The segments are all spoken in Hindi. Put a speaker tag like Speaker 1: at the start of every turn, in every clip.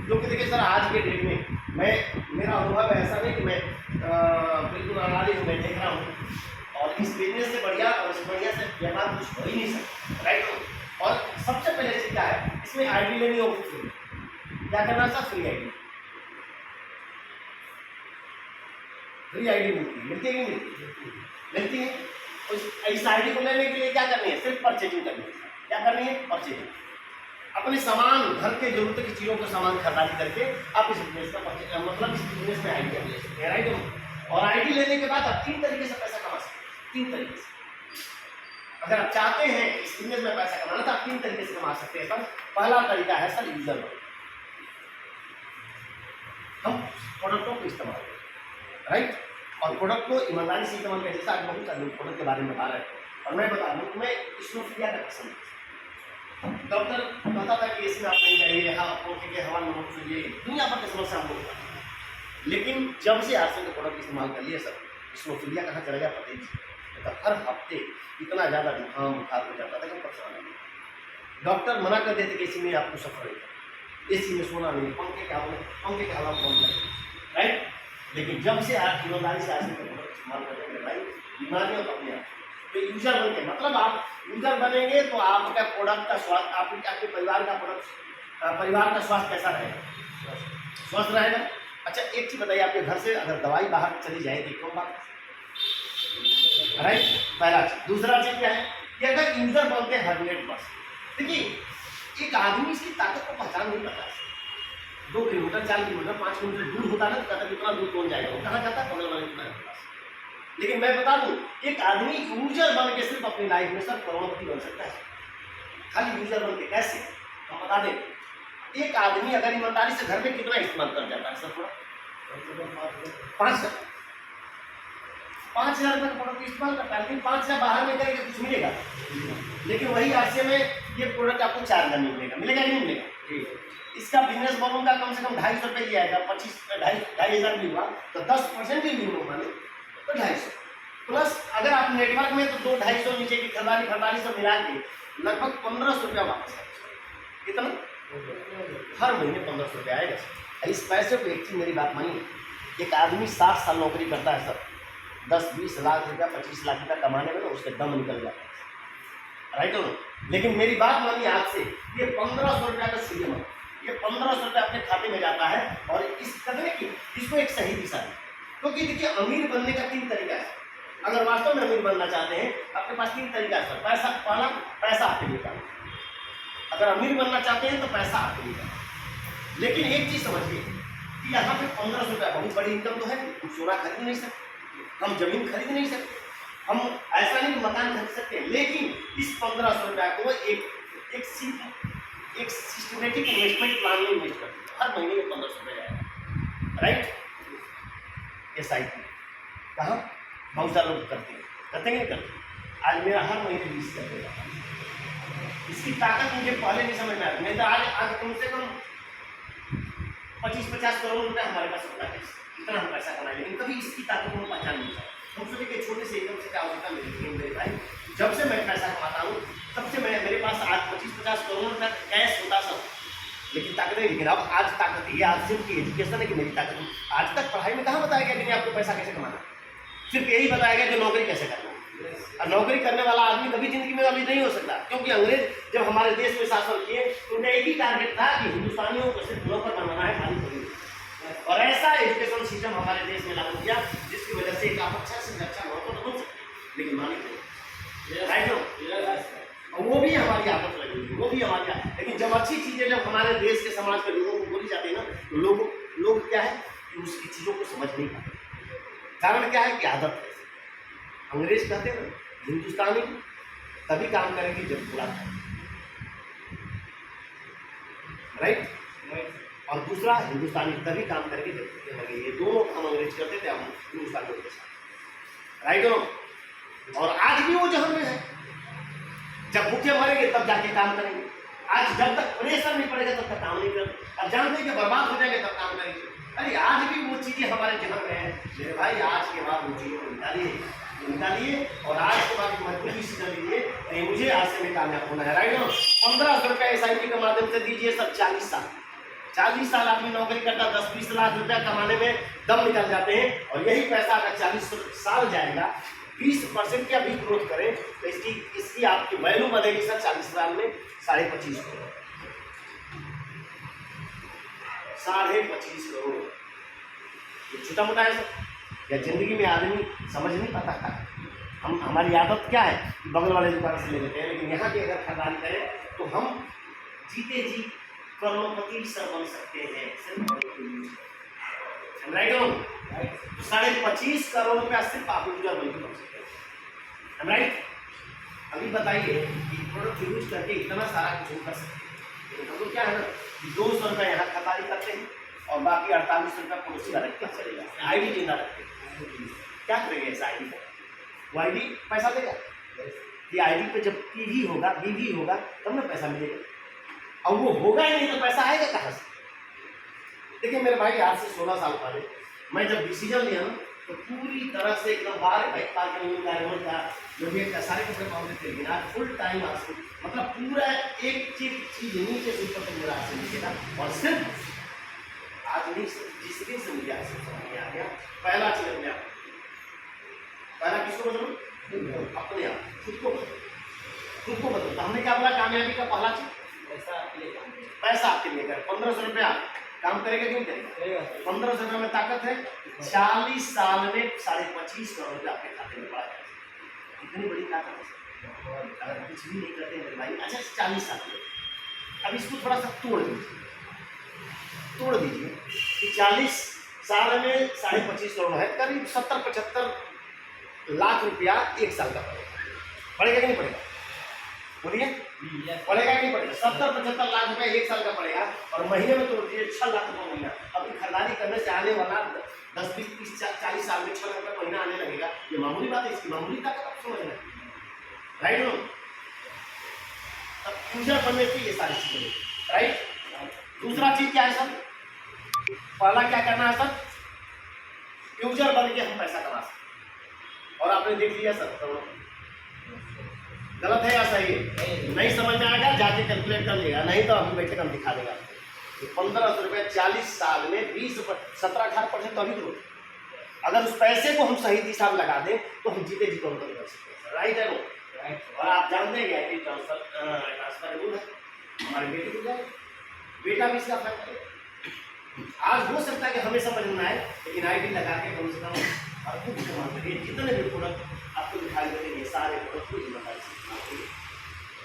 Speaker 1: क्योंकि देखिए सर आज के डेट में मेरा अनुभव ऐसा नहीं कि मैं बिल्कुल अनाड़ी हूँ, मैं देख रहा हूँ और इस बिजनेस से बढ़िया और इस बढ़िया से व्यापार कुछ हो ही नहीं सकता, राइट हो। और सबसे पहले चीज क्या है, इसमें आईडी लेनी होगी फ्री। क्या करना sir, free ID, free ID मिलती है कि मिलती है। तो इस आईडी को लेने के लिए क्या करनी है, सिर्फ परचेजिंग करनी है। क्या करनी है, परचेजिंग। अपने सामान, घर के जरूरत की चीज़ों का सामान खरीदारी करके आप इस बिजनेस का मतलब इस बिजनेस में आईडी ले सकते हैं, राइट। और आईडी लेने के बाद आप 3 तरीके से पैसा कमा सकते हैं, 3 तरीके से। अगर आप चाहते हैं इस बिजनेस में पैसा कमाना तो आप 3 तरीके से कमा सकते हैं सर। पहला तरीका है सर यूजर बनो। हम प्रोडक्टों को इस्तेमाल करें, राइट। और प्रोडक्ट को ईमानदारी से इस्तेमाल करें। जैसा आज बहुत सारे लोग प्रोडक्ट के बारे में बता रहे हैं और मैं बता दूँ मैं स्नोफिलिया का पसंद। डॉक्टर कहता था कि इसमें आप नहीं जाइए, हवा में मत छूइए, दुनिया भर की समस्या हम लोग। लेकिन जब से आर्सेनिक के प्रोडक्ट इस्तेमाल कर लिए सर, स्नोफिलिया कहाँ चला गया पता ही नहीं। तो हर हफ्ते इतना ज़्यादा जुकाम बुखार हो जाता था कि परेशान नहीं। डॉक्टर मना कर देते कि इसी में आपको सफर नहीं, एसी में सोना नहीं, पंखे के हवा में बंद करें, राइट। लेकिन जब से आप ईमानदारी से आर्सेनिक के प्रोडक्ट इस्तेमाल करेंगे भाई, बीमारियों को अपने आप तो यूजर बन के, मतलब आप यूजर बनेंगे तो आपका प्रोडक्ट का स्वास्थ्य, आपके परिवार का परिवार का स्वास्थ्य कैसा रहेगा, स्वस्थ रहेगा। अच्छा एक चीज बताइए, आपके घर से अगर दवाई बाहर चली जाएगी कम बात, राइट, पहला चीज। दूसरा चीज क्या है कि अगर यूजर बनते हैं 100%, देखिए एक आदमी इसकी ताकत को पहचान नहीं पाता। 2 किलोमीटर 4 किलोमीटर 5 किलोमीटर दूर होता है तो कहता कितना दूर कौन जाएगा, वो कहाँ जाता है, बगल वाले के पास। लेकिन मैं बता दूं एक आदमी यूजर बन के सिर्फ अपनी लाइफ में सर करोड़पति बन सकता है, खाली यूजर बन के। कैसे, हम बता दें। एक आदमी अगर ईमानदारी से घर में कितना इस्तेमाल कर जाता है सर, थोड़ा 5,000 रुपये का प्रोडक्ट इस्तेमाल करता है, लेकिन 5,000 बाहर में करेंगे कुछ मिलेगा, लेकिन वही आरसे में ये प्रोडक्ट आपको 4,000 में मिलेगा कि नहीं मिलेगा। इसका बिजनेस मॉडल का कम से कम 250 रुपये ही आएगा, 2,500 भी हुआ तो 10% भी मिनिमम माने तो 250 प्लस। अगर आप नेटवर्क में तो 2-250 नीचे की खरीदारी सब मिला के लगभग 1,500 रुपया वापस आएगा। कितना, हर महीने 1,500 रुपया आएगा। इस पैसे को एक चीज मेरी बात मानिए, एक आदमी 60 साल नौकरी करता है सर, 10-20 लाख रुपया 25 लाख रुपया कमाने में तो उसके दम निकल जाता है, राइट हो। लेकिन मेरी बात मानिए आज से, ये 1,500 रुपया का सीएम है, ये 1,500 रुपया अपने खाते में जाता है और इस करने की इसको एक सही दिशा है। क्योंकि देखिए अमीर बनने का 3 तरीका है। अगर वास्तव में अमीर बनना चाहते हैं आपके पास 3 तरीका है। पैसा, पहला पैसा आपके लिए काम, अगर अमीर बनना चाहते हैं तो पैसा आपके लिए काम। लेकिन एक चीज समझिए कि यहाँ पे 1,500 रुपया बहुत बड़ी इनकम तो है, हम सोना खरीद नहीं सकते, हम जमीन खरीद नहीं सकते, हम ऐसा नहीं मकान खरीद सकते, लेकिन इस 1,500 रुपया को एक सिस्टमेटिक इन्वेस्टमेंट प्लान में इन्वेस्ट करते हैं। हर महीने में 1,500 रुपया जाएगा, राइट। SIP कहाँ बहुत सारे लोग करते हैं नहीं करते। आज मेरा हर महीने 20 करते हैं। इसकी ताकत मुझे पहले नहीं समझ में आती, नहीं तो आज कम से कम 25-50 करोड़ रुपया हमारे पास होता है, इतना हम पैसा कमाए, लेकिन कभी इसकी ताकत को पहचान नहीं पाए। हम सोचे कि छोटे से एकदम से क्या होता है मेरे भाई, जब से मैं पैसा कमाता हूँ तब से मेरे पास आज 25-50 करोड़ रुपया कैश होता सब, लेकिन ताकत नहीं। लेकिन अब आज ताकत ये आज सिर्फ की एजुकेशन है कि मेरी ताकत। आज तक पढ़ाई में कहाँ बताया गया कि आपको पैसा कैसे कमाना, सिर्फ यही बताया गया कि नौकरी कैसे करना। और नौकरी करने वाला आदमी कभी जिंदगी में अभी नहीं हो सकता, क्योंकि अंग्रेज जब हमारे देश में शासन किए तो उनका एक ही टारगेट था कि हिंदुस्तानियों को सिर्फ नौकर बनवाना है, मालिक नहीं। और ऐसा एजुकेशन सिस्टम हमारे देश में लागू किया जिसकी वजह से एक आप अच्छा से अच्छा नौकर तो बन सकते लेकिन मालिक नहीं, राइट हो। वो भी हमारी आदत लगी, वो भी हमारी आदत। लेकिन जब अच्छी चीजें जब हमारे देश के समाज के लोगों को बोली जाती है ना, तो लोग क्या है कि उसकी चीजों को समझ नहीं पाते। कारण क्या है कि आदत है। अंग्रेज कहते हैं ना, हिंदुस्तानी तभी काम करेंगे जब पूरा करें, राइट। और दूसरा हिंदुस्तानी तभी काम करेंगे जब भूखे मरेंगे। ये दोनों काम अंग्रेज करते थे, हम हिंदुस्तानियों के साथ, राइट हो। और आज भी वो जहन में है, जब भूखे मरेंगे तब जाके काम करेंगे। आज जब तक प्रेशर नहीं पड़ेगा तब तक काम नहीं करेंगे। अब जानते हैं कि बर्बाद हो जाएंगे तब काम करेंगे। अरे आज भी वो चीजें हमारे जहन में है मेरे भाई। आज के बाद वो चीजों को निकालिए और आज के बाद महत्वपूर्ण डिसीजन लीजिए कि मुझे आज से में कामयाब होना है, राइट हो। 1,500 रुपया SIP के माध्यम से दीजिए सब 40 साल 40 साल आदमी नौकरी करता, 10-20 लाख रुपया कमाने में दम निकल जाते हैं, और यही पैसा अगर 40 साल जाएगा, 20% का भी ग्रोथ करें तो इसकी आपकी वैल्यू बढ़ेगी सर 40 साल में 25.5 करोड़, 25.5 करोड़। ये छोटा मोटा है सर, या जिंदगी में आदमी समझ नहीं पाता था। हमारी आदत क्या है कि बगल वाले दुकान से ले लेते हैं, लेकिन यहाँ की अगर खरीदारी करें तो हम जीते जी करोड़पति सर बन सकते हैं। राइट हो? 25.5 करोड़ रुपया सिर्फ आप यूजर बन सकते हैं। राइट? अभी बताइए कि प्रोडक्ट यूज करके इतना सारा कुछ कर सकते हैं, हम लोग क्या है ना कि 200 रुपये यहाँ खरीदारी करते हैं और बाकी 48 रुपये पड़ोसी का रखते चलेगा। आई डी जिंदा रखते हैं, क्या करेंगे इस आई डी को? वो आई डी पैसा देगा? ये आई डी पे जब टीवी होगा, बीवी होगा, तब ना पैसा मिलेगा, और वो होगा ही नहीं तो पैसा आएगा कहाँ से? देखिए मेरे भाई, आज से 16 साल पहले मैं जब डिसीजन लिया ना, तो पूरी तरह से एकदम बाहर बाइक पार्क का जो भी सारे कपड़े पाउंड थे, लेकिन आज फुल टाइम आज मतलब पूरा एक चीज नीचे से ऊपर तक मेरा आज से नीचे था, और सिर्फ आज नहीं, जिस दिन से मुझे आज से समझ में आ गया, पहला चीज अपने आप, पहला किसको बदलो? अपने आप, खुद को बदलो। तो हमने क्या बोला? कामयाबी का पहला चीज पैसा आपके लिए कर। 1500 रुपया काम करेगा क्यों करेगा? 1500 रुपये में ताकत है, 40 साल में 25.5 करोड़ रुपये आपके खाते में पड़ा जाए। इतनी बड़ी ताकत है, अगर कुछ भी नहीं करते हैं भाई। अच्छा 40 साल में, अब इसको थोड़ा सा तोड़ दीजिए कि 40 साल में 25.5 करोड़ है, करीब 70-75 लाख रुपया एक साल का पड़ेगा कि नहीं पड़ेगा? बोलिए, पड़ेगा कि नहीं पड़ेगा? 70-75 लाख रुपया एक साल का पड़ेगा, और महीने में तोड़ दीजिए 6 लाख रुपया महीना। अपनी खरीदारी करने से आने वाला 10-20-30-40 साल में 6 लाख रुपया महीना आने लगेगा। ये मामूली बात है, इसकी मामूली ताकत आप समझ रहे, राइट हो? अब यूजर बनने से ये सारी चीजें, राइट? दूसरा चीज क्या है सर? पहला क्या करना है सर? यूजर बन के हम पैसा कमा सकते, और आपने देख लिया सर, तो गलत है या सही है? नहीं समझ में आएगा जाके कैलकुलेट कर लेगा, नहीं तो अभी बैठे हम दिखा देगा। 1500 रुपये 40 साल में 17-18% तो अभी ग्रोथ। अगर उस पैसे को हम सही दिशा में लगा दें तो हम जीते जी कौन कर सकते हैं, राइट है वो? और आप जानते हैं कि ट्रांसफरेबल है, हमारे बेटे को जाए, बेटा भी इसका फायदा है। आज हो सकता है कि हमें समझ में आए, लेकिन आई डी लगा के कम से कम और कुछ कमा करिए। जितने भी प्रोडक्ट आपको दिखाई देंगे, सारे प्रोडक्ट को जिम्मेदारी से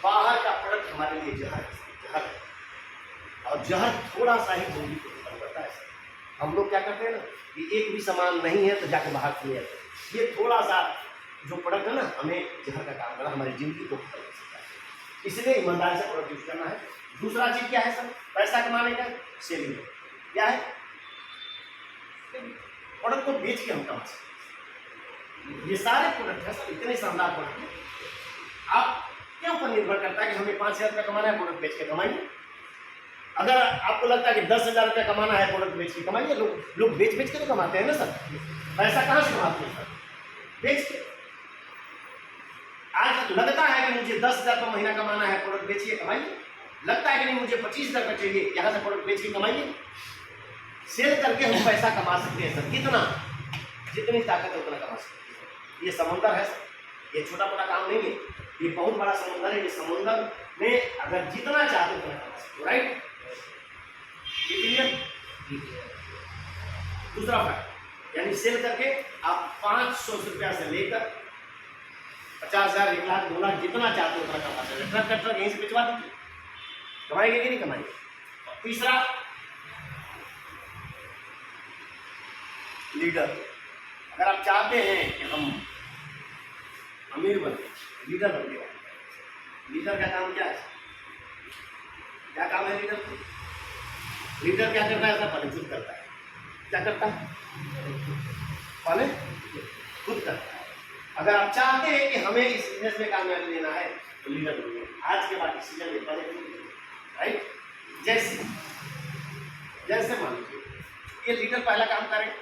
Speaker 1: बाहर का प्रोडक्ट हमारे लिए जहर है, और जहर थोड़ा सा ही जिंदगी को खत्म करता है। हम लोग क्या करते हैं ना कि एक भी सामान नहीं है तो जाके बाहर से ले आते हैं। ये थोड़ा सा जो प्रोडक्ट है ना, हमें जहर का काम करना, हमारी जिंदगी को खत्म कर सकता है। इसलिए ईमानदारी से प्रोडक्ट यूज करना है। दूसरा चीज क्या है सर? पैसा कमाने का सेविंग क्या है? प्रोडक्ट को बेच के हम कमा सकते। ये सारे प्रोडक्ट है सर, इतने शानदार प्रोडक्ट। आप क्या ऊपर निर्भर करता है कि हमें 5,000 रुपया कमाना है, प्रोडक्ट बेच के कमाइए। अगर आपको लगता है कि 10,000 रुपया कमाना है, प्रोडक्ट बेच के कमाइए। लोग बेच के तो कमाते हैं ना सर। पैसा कहाँ से कमाते हैं सर? बेच के। आज लगता है कि मुझे 10,000 रुपया महीना कमाना है, प्रोडक्ट बेचिए कमाइए। लगता है कि नहीं मुझे 25,000 रुपया चाहिए, यहाँ से प्रोडक्ट बेच के कमाइए। सेल करके हम पैसा कमा सकते हैं सर। कितना? जितनी ताकत है उतना कमा सकते हैं। ये समुंदर है सर, ये छोटा मोटा काम नहीं है, ये बहुत बड़ा समुंदर है। ये समुंदर में अगर जितना चाहते उतना कमा सकते हो, राइट? दूसरा फैक्ट, यानी सेल करके आप 500 रुपया से लेकर 50,000, 1 लाख, 2 लाख जितना चाहते हो उतना कमा सकते हैं। ट्रक का ट्रक यहीं से भिजवा दीजिए, कमाएंगे कि नहीं कमाएंगे? तीसरा, लीडर। अगर आप चाहते हैं कि हम अमीर बने, लीडर बन गए। लीडर का काम क्या है? क्या काम है लीडर को? लीडर क्या करता है? ऐसा परिचित करता है। क्या करता है? पहले खुद करता है। अगर आप चाहते हैं कि हमें इस बिजनेस में कामयाबी लेना है तो लीडर बनिए। आज के बाद डिसीजन ले पहले, राइट? जैसे मान लीजिए ये लीडर पहला काम करें,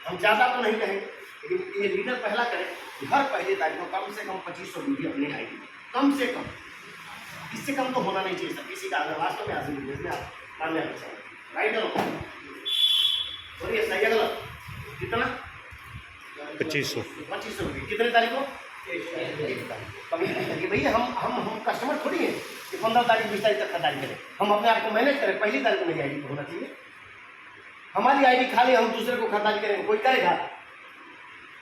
Speaker 1: हम ज़्यादा तो नहीं कहेंगे, लेकिन ये लीडर पहला करें कि हर पहले तारीख को कम से कम 2500 वीडियो अपनी आएगी, कम से कम। इससे कम तो होना नहीं चाहिए सर किसी का, अगर वास्तव में आज बिजनेस में आप कामयाबी चाहिए। राइट है और ये सही है गलत? कितना?
Speaker 2: 2500।
Speaker 1: 2500 रुपये। कितने तारीख को? 1 तारीख। कभी नहीं भैया, हम कस्टमर थोड़ी है कि 15 तारीख 20 तारीख तक खरीदारी करें। हम अपने आप को मैनेज करें। पहली तारीख को मेरी आईडी होना चाहिए। हमारी आईडी खाली, हम दूसरे को खरीदारी करेंगे, कोई करेगा?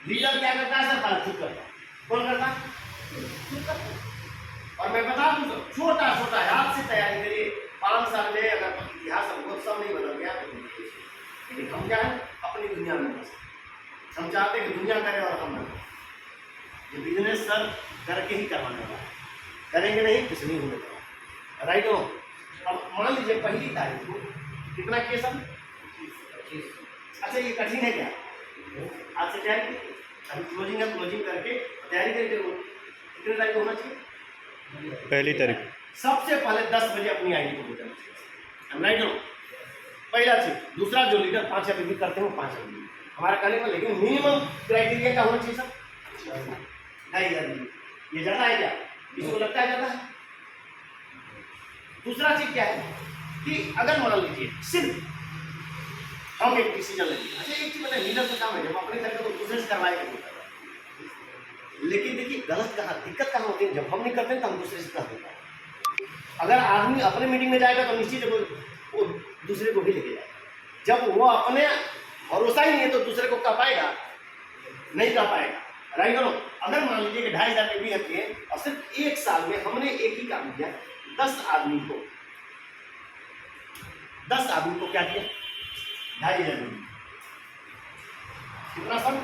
Speaker 1: लीडर क्या करता है सर? चुप करता है। कौन करता है? चुप करता है। और मैं बता दूं सर, छोटा छोटा हाथ से तैयारी करिए। 5 साल में अगर इतिहास बहुत सब नहीं बदल गया तो, लेकिन हम क्या है अपनी दुनिया में बस हम चाहते हैं कि दुनिया करे और हम न करें। ये बिजनेस सर करके ही करवाने वाला है, करेंगे नहीं कुछ नहीं होने वाला। राइट हो? अब मान लीजिए पहली तारीख को कितना किए सर? अच्छा ये कठिन है क्या? आज से तैयारी की, अभी क्लोजिंग है, क्लोजिंग करके तैयारी करके कितने तारीख को होना चाहिए?
Speaker 2: पहली तारीख।
Speaker 1: सबसे पहले 10 बजे अपनी आईडी को भेजना चाहिए। राइट हो? पहला चीज। दूसरा जो लीडर 5 अभी करते हैं 5 अभी हमारा कहने का, लेकिन मिनिमम क्राइटेरिया क्या होना चाहिए सर? 2,500। ये ज़्यादा है क्या? इसको लगता है ज़्यादा है? दूसरा चीज क्या है कि अगर मान लीजिए सिर्फ हम एक डिसीजन लेंगे। अच्छा एक चीज बताए, लीडर का काम है जब अपने करके तो दूसरे से करवाएगा नहीं करवाएगा। लेकिन देखिए गलत कहाँ, दिक्कत कहाँ होती है, जब हम नहीं करते हैं तो हम दूसरे से कर देते हैं। अगर आदमी अपने मीटिंग में जाएगा तो निश्चित वो दूसरे को भी लेके जाएगा। जब वो अपने भरोसा ही नहीं है तो दूसरे को कह पाएगा? नहीं कह पाएगा। राइट हो? अगर मान लीजिए कि 2,500 में भी है और सिर्फ 1 साल में हमने एक ही काम किया, 10 आदमी को क्या दिया? 2,500। कितना सर?